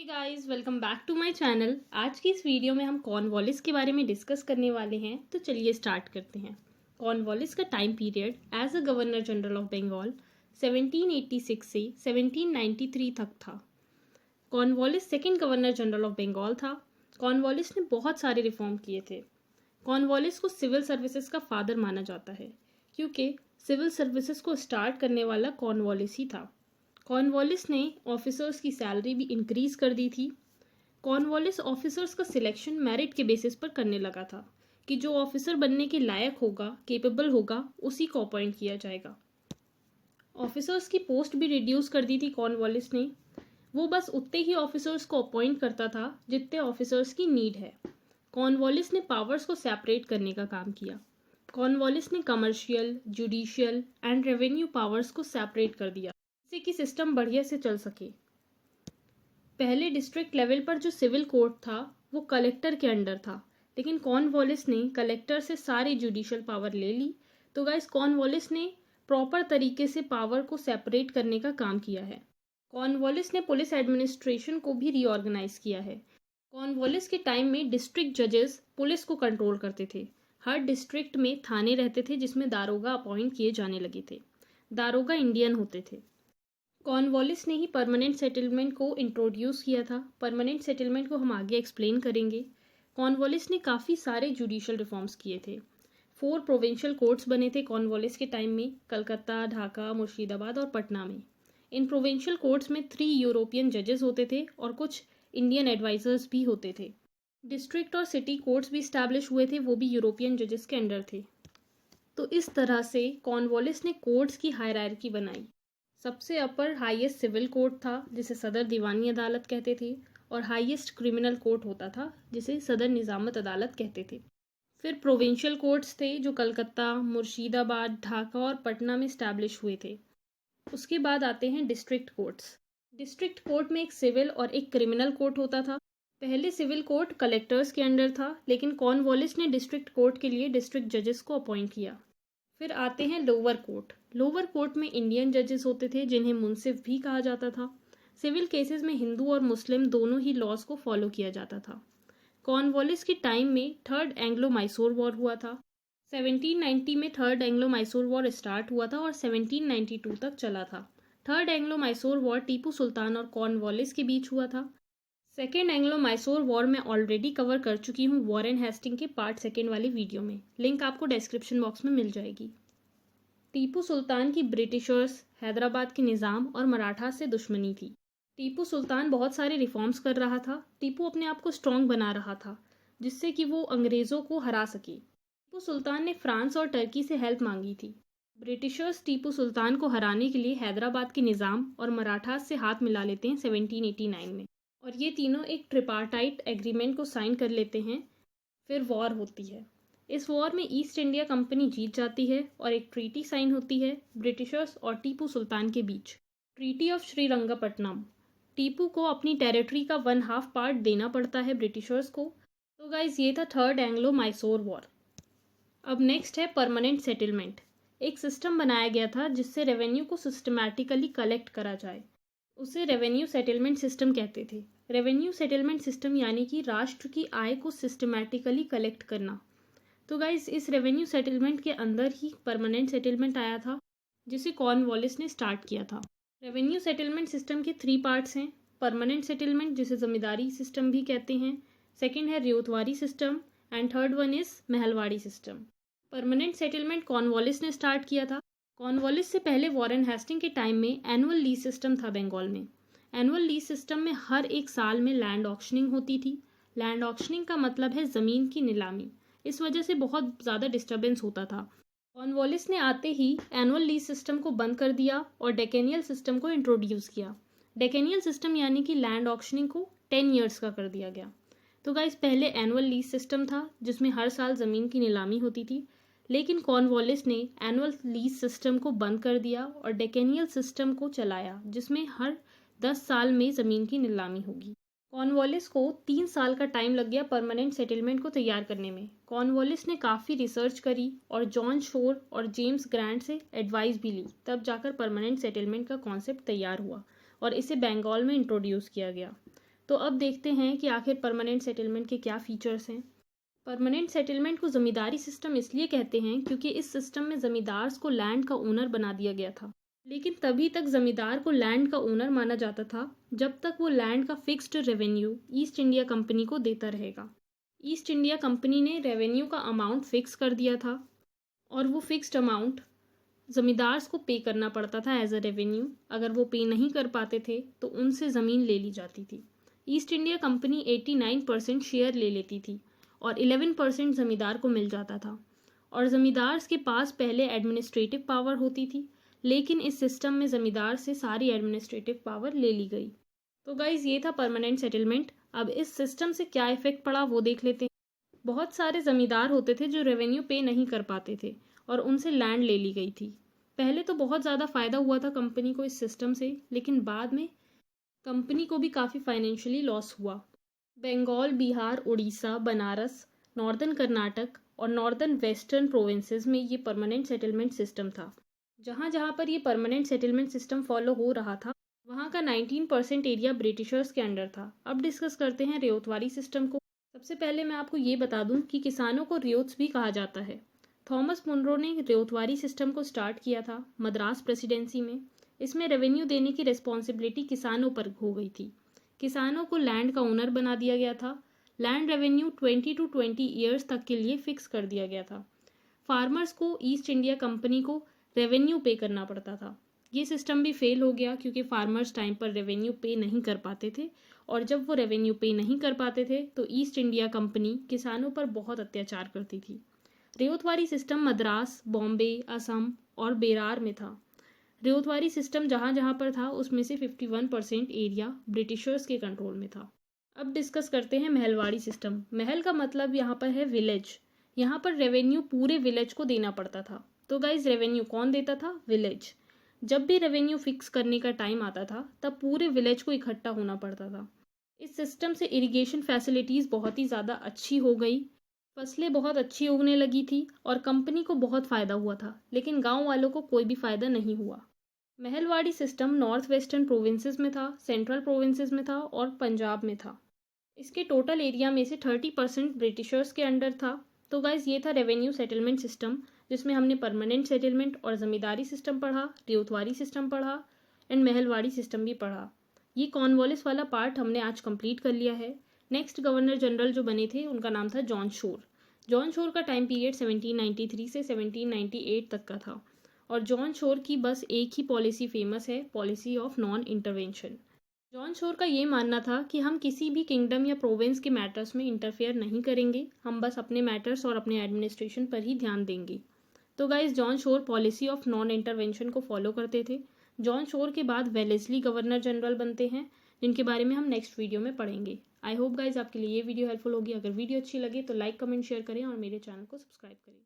Hey guys, welcome back to my channel. आज की इस वीडियो में हम कॉर्नवालिस के बारे में डिस्कस करने वाले हैं। तो चलिए स्टार्ट करते हैं। कॉर्नवालिस का time period as a governor general of Bengal 1786 से 1793 तक था। Cornwallis second governor general of Bengal था। कॉर्नवालिस ने बहुत सारे रिफॉर्म किए थे। कॉर्नवालिस को सिविल सर्विसेज का फादर माना जाता है क्योंकि सिविल सर्विसेज को स्टार्ट करने वाला कॉर्नवालिस ही था। कॉर्नवालिस ने ऑफिसर्स की सैलरी भी इंक्रीज कर दी थी। कॉर्नवालिस ऑफिसर्स का सिलेक्शन मेरिट के बेसिस पर करने लगा था कि जो ऑफिसर बनने के लायक होगा, केपेबल होगा, उसी को अपॉइंट किया जाएगा। ऑफिसर्स की पोस्ट भी रिड्यूस कर दी थी कॉर्नवालिस ने। वो बस उतने ही ऑफिसर्स को अपॉइंट करता था जितने ऑफिसर्स की नीड है। कॉर्नवालिस ने पावर्स को सेपरेट करने का काम किया। कॉर्नवालिस ने commercial, judicial and revenue powers को सेपरेट कर दिया जिससे कि सिस्टम बढ़िया से चल सके। पहले डिस्ट्रिक्ट लेवल पर जो सिविल कोर्ट था वो कलेक्टर के अंडर था, लेकिन कॉर्नवालिस ने कलेक्टर से सारी जुडिशियल पावर ले ली। तो गाइस, कॉर्नवालिस ने प्रॉपर तरीके से पावर को सेपरेट करने का काम किया है। कॉर्नवालिस ने पुलिस एडमिनिस्ट्रेशन को भी रीऑर्गेनाइज किया है। कॉर्नवालिस के टाइम में डिस्ट्रिक्ट जजेस पुलिस को कंट्रोल करते थे। हर डिस्ट्रिक्ट में थाने रहते थे जिसमें दारोगा अपॉइंट किए जाने लगे थे। दारोगा इंडियन होते थे। कॉर्नवालिस ने ही परमानेंट सेटलमेंट को इंट्रोड्यूस किया था। परमानेंट सेटलमेंट को हम आगे एक्सप्लेन करेंगे। कॉर्नवालिस ने काफ़ी सारे जुडिशियल रिफॉर्म्स किए थे। 4 प्रोविंशियल कोर्ट्स बने थे कॉर्नवालिस के टाइम में, कलकत्ता, ढाका, मुर्शिदाबाद और पटना में। इन प्रोविंशियल कोर्ट्स में 3 यूरोपियन जजेस होते थे और कुछ इंडियन एडवाइजर्स भी होते थे। डिस्ट्रिक्ट और सिटी कोर्ट्स भी इस्टेब्लिश हुए थे, वो भी यूरोपियन जजेस के अंडर थे। तो इस तरह से कॉर्नवालिस ने कोर्ट्स की हायरार्की बनाई। सबसे अपर हाईएस्ट सिविल कोर्ट था जिसे सदर दीवानी अदालत कहते थे, और हाईएस्ट क्रिमिनल कोर्ट होता था जिसे सदर निजामत अदालत कहते थे। फिर प्रोविंशियल कोर्ट्स थे जो कलकत्ता, मुर्शिदाबाद, ढाका और पटना में स्टैब्लिश हुए थे। उसके बाद आते हैं डिस्ट्रिक्ट कोर्ट्स। डिस्ट्रिक्ट कोर्ट में एक सिविल और एक क्रिमिनल कोर्ट होता था। पहले सिविल कोर्ट कलेक्टर्स के अंडर था, लेकिन कॉर्नवालिस ने डिस्ट्रिक्ट कोर्ट के लिए डिस्ट्रिक्ट जजेस को अपॉइंट किया। फिर आते हैं लोअर कोर्ट। लोअर कोर्ट में इंडियन जजेस होते थे जिन्हें मुंसिफ भी कहा जाता था। सिविल केसेस में हिंदू और मुस्लिम दोनों ही लॉज को फॉलो किया जाता था। कॉर्नवालिस के टाइम में थर्ड एंग्लो मैसूर वॉर हुआ था। 1790 में third Anglo Mysore war start हुआ था और 1792 तक चला था। Third Anglo Mysore war Tipu Sultan और कॉर्नवालिस के बीच हुआ था। सेकेंड एंग्लो मैसूर वॉर में ऑलरेडी कवर कर चुकी हूँ वॉरेन हेस्टिंग के पार्ट 2 वाली वीडियो में। लिंक आपको डिस्क्रिप्शन बॉक्स में मिल जाएगी। टीपू सुल्तान की ब्रिटिशर्स, हैदराबाद के निज़ाम और मराठा से दुश्मनी थी। टीपू सुल्तान बहुत सारे रिफॉर्म्स कर रहा था। टीपू अपने आप को स्ट्रॉन्ग बना रहा था जिससे कि वो अंग्रेज़ों को हरा सके। टीपू सुल्तान ने फ्रांस और टर्की से हेल्प मांगी थी। ब्रिटिशर्स टीपू सुल्तान को हराने के लिए हैदराबाद के निज़ाम और मराठास से हाथ मिला लेते हैं 1789 में, और ये तीनों एक ट्रिपार्टाइट एग्रीमेंट को साइन कर लेते हैं। फिर वॉर होती है। इस वॉर में ईस्ट इंडिया कंपनी जीत जाती है और एक ट्रीटी साइन होती है ब्रिटिशर्स और टीपू सुल्तान के बीच, ट्रीटी ऑफ श्रीरंगपट्टनम। टीपू को अपनी टेरिटरी का 1/2 पार्ट देना पड़ता है ब्रिटिशर्स को। तो गाइज, ये था थर्ड एंग्लो मैसूर वॉर। अब नेक्स्ट है परमानेंट सेटलमेंट। एक सिस्टम बनाया गया था जिससे रेवेन्यू को सिस्टमैटिकली कलेक्ट करा जाए। उसे रेवेन्यू सेटलमेंट सिस्टम कहते थे। रेवेन्यू सेटलमेंट सिस्टम यानी कि राष्ट्र की आय को सिस्टमैटिकली कलेक्ट करना। तो गाइस, इस रेवेन्यू सेटलमेंट के अंदर ही परमानेंट सेटलमेंट आया था जिसे कॉर्नवालिस ने स्टार्ट किया था। रेवेन्यू सेटलमेंट सिस्टम के 3 पार्ट्स हैं। परमानेंट सेटलमेंट, जिसे जमींदारी सिस्टम भी कहते हैं, सेकेंड है Ryotwari system, and third one is Mahalwari system. Permanent settlement Cornwallis ने स्टार्ट किया था। कॉर्नवालिस से पहले वॉरेन हेस्टिंग के टाइम में एनुअल लीज सिस्टम था बंगाल में। एनुअल लीज सिस्टम में हर एक साल में लैंड ऑक्शनिंग होती थी। लैंड ऑक्शनिंग का मतलब है ज़मीन की नीलामी। इस वजह से बहुत ज़्यादा डिस्टर्बेंस होता था। कॉर्नवालिस ने आते ही एनुअल लीज सिस्टम को बंद कर दिया और डेकेनियल सिस्टम को इंट्रोड्यूस किया। डेकेनियल सिस्टम यानी कि लैंड ऑक्शनिंग को 10 ईयर्स का कर दिया गया। तो गाइस, पहले एनुअल लीज सिस्टम था जिसमें हर साल ज़मीन की नीलामी होती थी, लेकिन कॉर्नवालिस ने एनुअल लीज सिस्टम को बंद कर दिया और डेकेनियल सिस्टम को चलाया जिसमें हर 10 साल में ज़मीन की नीलामी होगी। कॉर्नवालिस को 3 साल का टाइम लग गया परमानेंट सेटलमेंट को तैयार करने में। कॉर्नवालिस ने काफ़ी रिसर्च करी और जॉन शोर और जेम्स ग्रांट से एडवाइस भी ली, तब जाकर परमानेंट सेटलमेंट का कॉन्सेप्ट तैयार हुआ और इसे बंगाल में इंट्रोड्यूस किया गया। तो अब देखते हैं कि आखिर परमानेंट सेटलमेंट के क्या फीचर्स हैं। परमानेंट सेटलमेंट को ज़मींदारी सिस्टम इसलिए कहते हैं क्योंकि इस सिस्टम में ज़मींदार को लैंड का ओनर बना दिया गया था। लेकिन तभी तक ज़मींदार को लैंड का ओनर माना जाता था जब तक वो लैंड का fixed revenue east India company को देता रहेगा। ईस्ट इंडिया कंपनी ने रेवेन्यू का अमाउंट फिक्स कर दिया था और वो फिक्स्ड अमाउंट ज़मींदार को पे करना पड़ता था एज अ रेवेन्यू। अगर वो पे नहीं कर पाते थे तो उनसे ज़मीन ले ली जाती थी। ईस्ट इंडिया कंपनी 89% शेयर ले लेती थी और 11% ज़मींदार को मिल जाता था। और ज़मींदार के पास पहले एडमिनिस्ट्रेटिव पावर होती थी, लेकिन इस सिस्टम में ज़मींदार से सारी एडमिनिस्ट्रेटिव पावर ले ली गई। तो गाइज़ ये था परमानेंट सेटलमेंट। अब इस सिस्टम से क्या इफेक्ट पड़ा वो देख लेते हैं। बहुत सारे ज़मींदार होते थे जो रेवेन्यू पे नहीं कर पाते थे और उनसे लैंड ले ली गई थी। पहले तो बहुत ज़्यादा फ़ायदा हुआ था कंपनी को इस सिस्टम से, लेकिन बाद में कंपनी को भी काफ़ी फाइनेंशियली लॉस हुआ। बंगाल, बिहार, उड़ीसा, बनारस, नॉर्दर्न कर्नाटक और नॉर्दर्न वेस्टर्न प्रोविंसेस में ये परमानेंट सेटलमेंट सिस्टम था। जहाँ जहाँ पर ये परमानेंट सेटलमेंट सिस्टम फॉलो हो रहा था वहाँ का 19% एरिया ब्रिटिशर्स के अंडर था। अब डिस्कस करते हैं रियोतवारी सिस्टम को। सबसे पहले मैं आपको ये बता दूं कि किसानों को रियोत्स भी कहा जाता है। थॉमस मुनरो ने रियोतवारी सिस्टम को स्टार्ट किया था मद्रास प्रेसिडेंसी में। इसमें रेवेन्यू देने की रिस्पॉन्सिबिलिटी किसानों पर हो गई थी। किसानों को लैंड का ओनर बना दिया गया था। लैंड रेवेन्यू 20 to 20 ईयर्स तक के लिए फिक्स कर दिया गया था। फार्मर्स को ईस्ट इंडिया कंपनी को रेवेन्यू पे करना पड़ता था। ये सिस्टम भी फेल हो गया क्योंकि फार्मर्स टाइम पर रेवेन्यू पे नहीं कर पाते थे, और जब वो रेवेन्यू पे नहीं कर पाते थे तो ईस्ट इंडिया कंपनी किसानों पर बहुत अत्याचार करती थी। रियोतवारी सिस्टम मद्रास, बॉम्बे, असम और बेरार में था। रियोतवारी सिस्टम जहाँ जहाँ पर था उसमें से 51% एरिया ब्रिटिशर्स के कंट्रोल में था। अब डिस्कस करते हैं महलवाड़ी सिस्टम। महल का मतलब यहाँ पर है विलेज। यहाँ पर रेवेन्यू पूरे विलेज को देना पड़ता था। तो गाइज रेवेन्यू कौन देता था? विलेज। जब भी रेवेन्यू फिक्स करने का टाइम आता था तब पूरे विलेज को इकट्ठा होना पड़ता था। इस सिस्टम से इरिगेशन फैसिलिटीज़ बहुत ही ज़्यादा अच्छी हो गई, फसलें बहुत अच्छी उगने लगी थी और कंपनी को बहुत फ़ायदा हुआ था, लेकिन गांव वालों को कोई भी फ़ायदा नहीं हुआ। Mahalwari system north western provinces में था, सेंट्रल प्रोविंसेस में था और पंजाब में था। इसके टोटल एरिया में से 30% ब्रिटिशर्स के अंडर था। तो गाइज ये था रेवेन्यू सेटलमेंट सिस्टम, जिसमें हमने परमानेंट सेटलमेंट और ज़मींदारी सिस्टम पढ़ा, रियोतवारी सिस्टम पढ़ा एंड महलवाड़ी सिस्टम भी पढ़ा। ये कॉर्नवालिस वाला पार्ट हमने आज कंप्लीट कर लिया है। नेक्स्ट गवर्नर जनरल जो बने थे उनका नाम था जॉन शोर। जॉन शोर का टाइम पीरियड 1793 से 1798 तक का था और जॉन शोर की बस एक ही पॉलिसी फेमस है, policy of non intervention. John Shore का ये मानना था कि हम किसी भी किंगडम या प्रोविंस के मैटर्स में इंटरफेयर नहीं करेंगे, हम बस अपने मैटर्स और अपने एडमिनिस्ट्रेशन पर ही ध्यान देंगे। तो guys John Shore policy of non intervention को फॉलो करते थे। जॉन शोर के बाद वेलेस्ली गवर्नर जनरल बनते हैं, जिनके बारे में हम नेक्स्ट वीडियो में पढ़ेंगे। आई होप गाइज आपके लिए ये वीडियो हेल्पफुल होगी। अगर वीडियो अच्छी लगे तो लाइक, कमेंट, शेयर करें और मेरे चैनल को सब्सक्राइब करें।